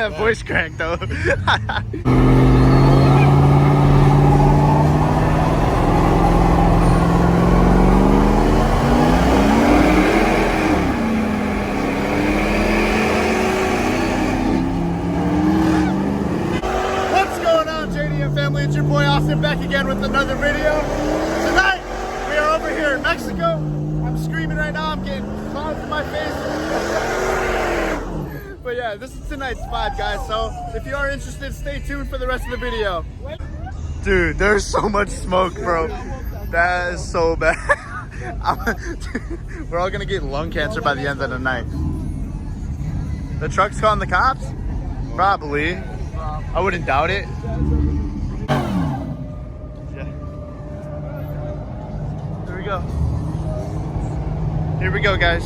that voice crack though. What's going on, JDM family? It's your boy Austin back again with another video. Tonight we are over here in Mexico. I'm screaming right now. I'm getting clouds in my face. But yeah, this is tonight's vibe, guys. So if you are interested, stay tuned for the rest of the video. Dude, there's so much smoke, bro. That is so bad. We're all gonna get lung cancer by the end of the night. The truck's calling the cops? Probably. I wouldn't doubt it. Yeah. Here we go. Here we go, guys.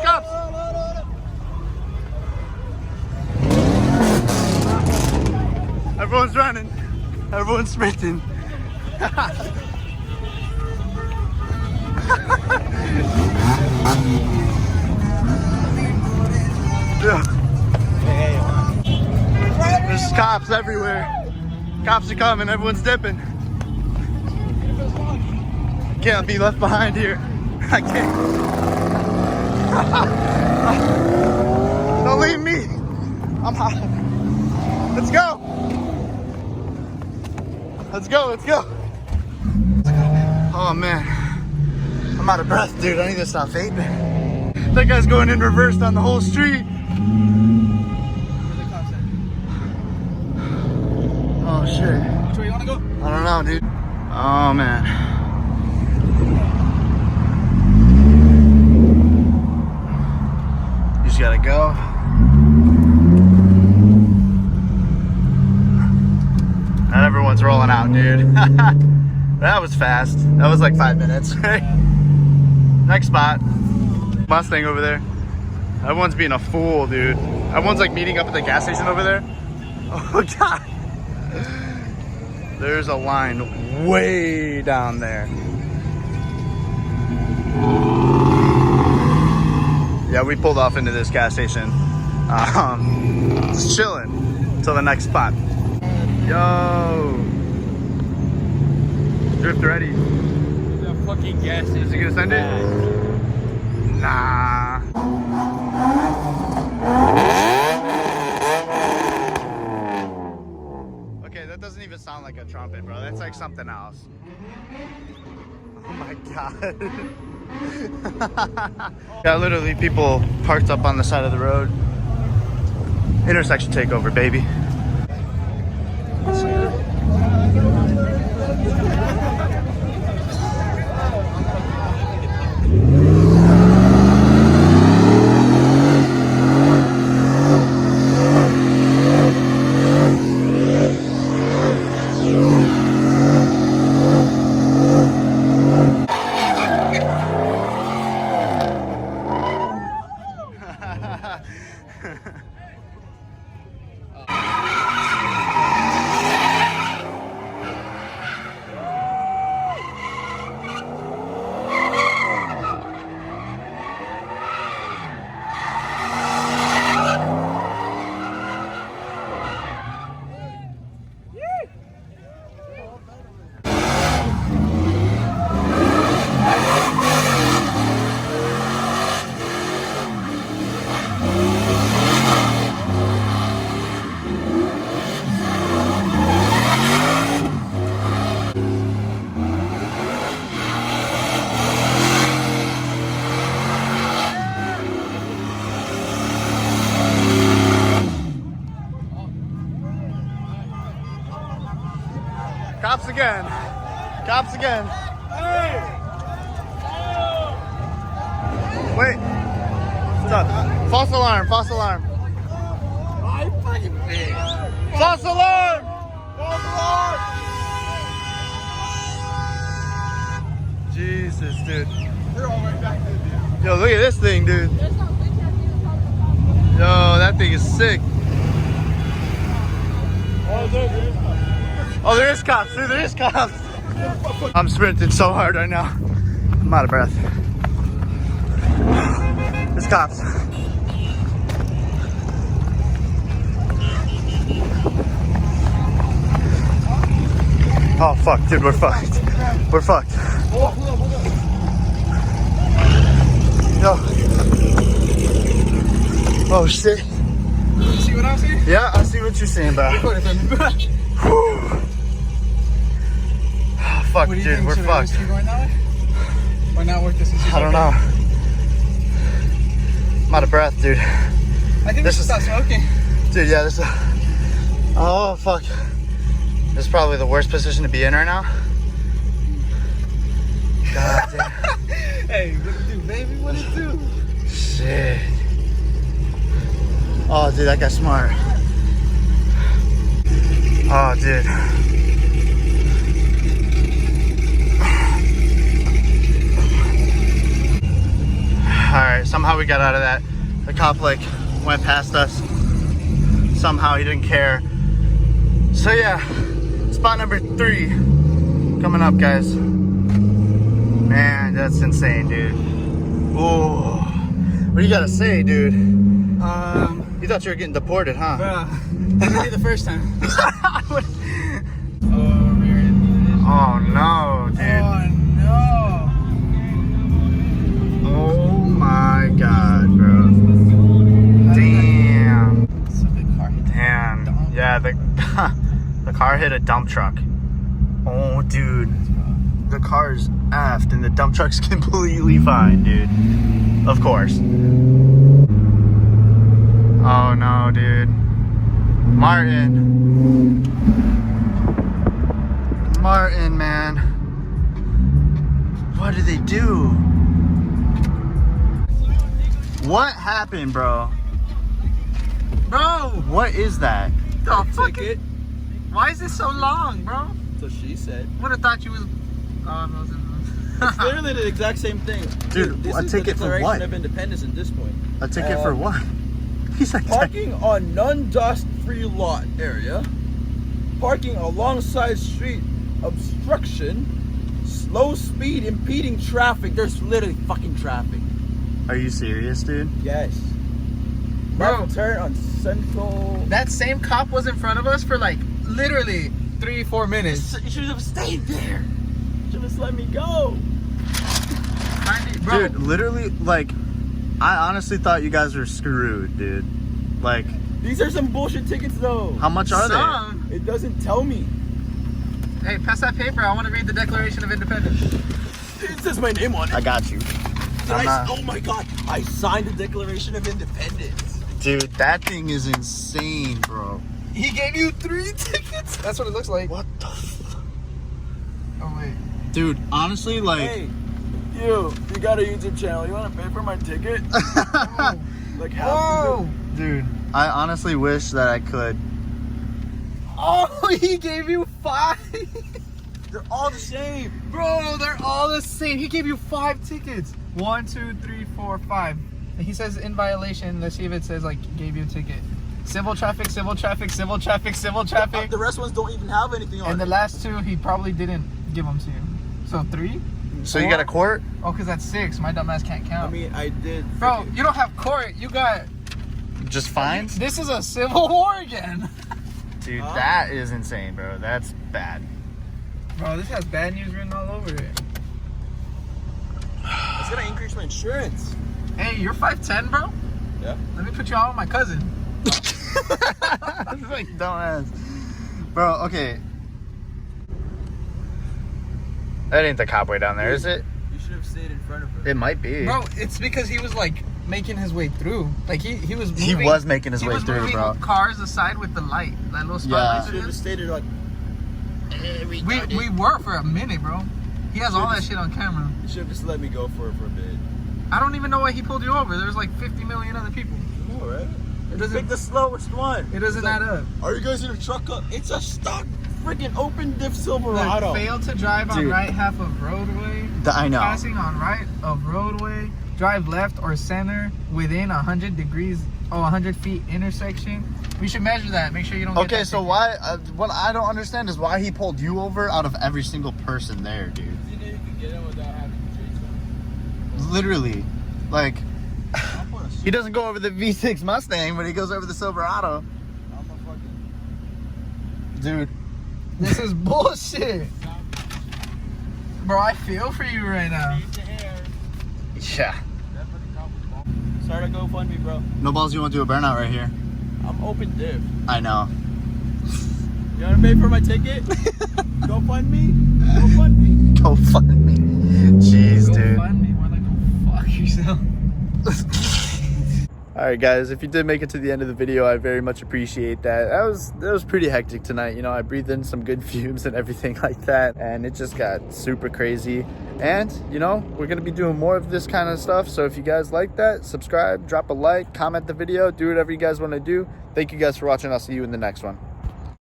Cops! Everyone's running. Everyone's sprinting. There's cops everywhere. Cops are coming. Everyone's dipping. Can't be left behind here. I can't. Don't leave me. I'm hot. Let's go. Let's go. Oh man, I'm out of breath, dude. I need to stop vaping. That guy's going in reverse down the whole street. Oh shit. Which way you wanna go? I don't know, dude. Oh man. You just gotta go. Not everyone's rolling out, dude. That was fast. That was like 5 minutes. Next spot. Mustang over there. Everyone's being a fool, dude. Everyone's like meeting up at the gas station over there. Oh god. There's a line way down there. Yeah, we pulled off into this gas station. Just chilling till the next spot. Yo, drift ready. The fucking gas is he gonna send it? Nah. Okay, that doesn't even sound like a trumpet, bro. That's like something else. Oh my god. Yeah, literally people parked up on the side of the road. Intersection takeover, baby. again. Cops again. Wait. What's up? False alarm. False alarm. My fucking face. False alarm. False alarm. Jesus, dude. They're all right back there, dude. Yo, look at this thing, dude. Yo, that thing is sick. Oh, there is cops, dude. There is cops. I'm sprinting so hard right now. I'm out of breath. There's cops. Oh, fuck, dude. We're fucked. We're fucked. Yo. Oh, shit. You see what I'm saying? Yeah, I see what you're saying, bro. Oh, fuck, What do you dude, think? we're Should I fucked. just keep going that way? Or not work this? I don't know. I'm out of breath, dude. I think This we should is- stop smoking. Dude, yeah, this is... Oh, fuck. This is probably the worst position to be in right now. God damn. Hey, what it do, baby? What it do? Shit. Oh, dude, that guy's smart. Oh, dude. Alright, somehow we got out of that. The cop, like, went past us. Somehow he didn't care. So, yeah. Spot number 3 coming up, guys. Man, that's insane, dude. Ooh. What do you gotta say, dude? You thought you were getting deported, huh? Bruh. Maybe the first time. Oh no, dude. Oh no. Oh my god, bro. Damn. It's a big car. Damn. Yeah, the car hit a dump truck. Oh, dude. The car's aft and the dump truck's completely fine, dude. Of course. Oh no, dude. Martin, man. What did they do? What happened, bro? Bro, What is that? the ticket. Why is this so long, bro? So she said. Would have thought you was. Oh, no, It's literally the exact same thing. Dude, this a is ticket the for Declaration what? of Independence at this point. A ticket for what? He's like, Parking on non-dust-free lot area. Parking alongside street. Obstruction. Slow speed impeding traffic. There's literally fucking traffic. are you serious, dude? Yes. Bro. Left turn on Central. That same cop was in front of us for like literally 3-4 minutes. You should have stayed there. Should have just let me go. Bro, Dude, literally, like, I honestly thought you guys were screwed, dude. Like, These are some bullshit tickets though. how much are they? some. It doesn't tell me. Hey, pass that paper. I want to read the Declaration of Independence. It says my name on it. I got you. Oh my god, I signed the Declaration of Independence. Dude, that thing is insane, bro. He gave you 3 tickets? That's what it looks like. What the f- Oh, wait. Dude, honestly, like... Hey, you got a YouTube channel. You want to pay for my ticket? Like half of Whoa! it. Dude, I honestly wish that I could. Oh, he gave you 5. They're all the same. Bro, they're all the same. He gave you 5 tickets. 1, 2, 3, 4, 5. And he says in violation. Let's see if it says like gave you a ticket. Civil traffic, civil traffic, civil traffic, civil traffic. The rest ones don't even have anything on And the it. last 2 he probably didn't give them to you. So 3? So you got a court? Oh, because that's 6. My dumbass can't count. I mean, I did. Bro, you don't have court. You got. Just fines? This is a civil war again. Dude, that is insane, bro. That's bad. Bro, this has bad news written all over it. It's gonna increase my insurance. Hey, you're 5'10", bro? Yeah. Let me put you on with my cousin. It's like dumbass. Bro, okay. That ain't the cop way down there, is it? You should have stayed in front of her. It might be. Bro, it's because he was like making his way through. Like he was moving. He was making his he way was through, moving bro. cars aside with the light. That little Yeah. spotlight. You should have stayed in like. We were for a minute, bro. He has all that shit on camera. You should have just let me go for a bit. I don't even know why he pulled you over. There's like 50 million other people. You know, right? It doesn't. Pick the slowest one. It doesn't add up. Are you guys in a truck up? It's a stock freaking open diff Silverado. Look, failed to drive on right half of roadway. I know. Passing on right of roadway. Drive left or center within 100 degrees. 100 feet intersection. We should measure that. Make sure you don't. Okay, so why? What I don't understand is why he pulled you over out of every single person there, dude. You know you can get in without having to chase them. Literally, like he doesn't go over the V6 Mustang, but he goes over the Silverado. I'm a fucking... Dude, this is bullshit. Bro, I feel for you right now. yeah. Start a GoFundMe, bro. No balls, you want to do a burnout right here? I'm open diff. I know. You want to pay for my ticket? GoFundMe? GoFundMe? Go fund me. Jeez, Go dude. fund me. More like go fuck yourself. Alright guys, if you did make it to the end of the video, I very much appreciate that. That was pretty hectic tonight. You know, I breathed in some good fumes and everything like that, and it just got super crazy. And, you know, we're going to be doing more of this kind of stuff, so if you guys like that, subscribe, drop a like, comment the video, do whatever you guys want to do. Thank you guys for watching. I'll see you in the next one.